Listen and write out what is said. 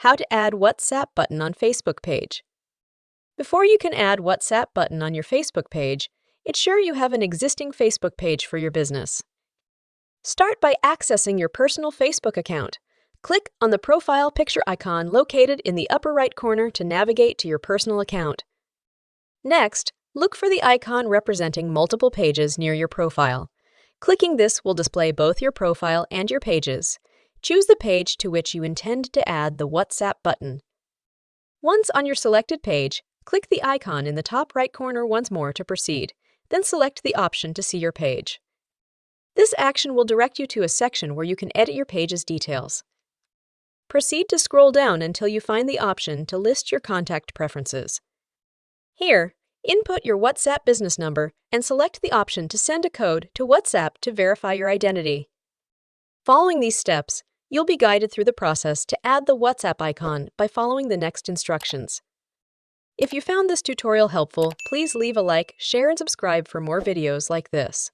How to add WhatsApp button on Facebook page. Before you can add WhatsApp button on your Facebook page, ensure you have an existing Facebook page for your business. Start by accessing your personal Facebook account. Click on the profile picture icon located in the upper right corner to navigate to your personal account. Next, look for the icon representing multiple pages near your profile. Clicking this will display both your profile and your pages. Choose the page to which you intend to add the WhatsApp button. Once on your selected page, click the icon in the top right corner once more to proceed, then select the option to see your page. This action will direct you to a section where you can edit your page's details. Proceed to scroll down until you find the option to list your contact preferences. Here, input your WhatsApp business number and select the option to send a code to WhatsApp to verify your identity. Following these steps, you'll be guided through the process to add the WhatsApp icon by following the next instructions. If you found this tutorial helpful, please leave a like, share, and subscribe for more videos like this.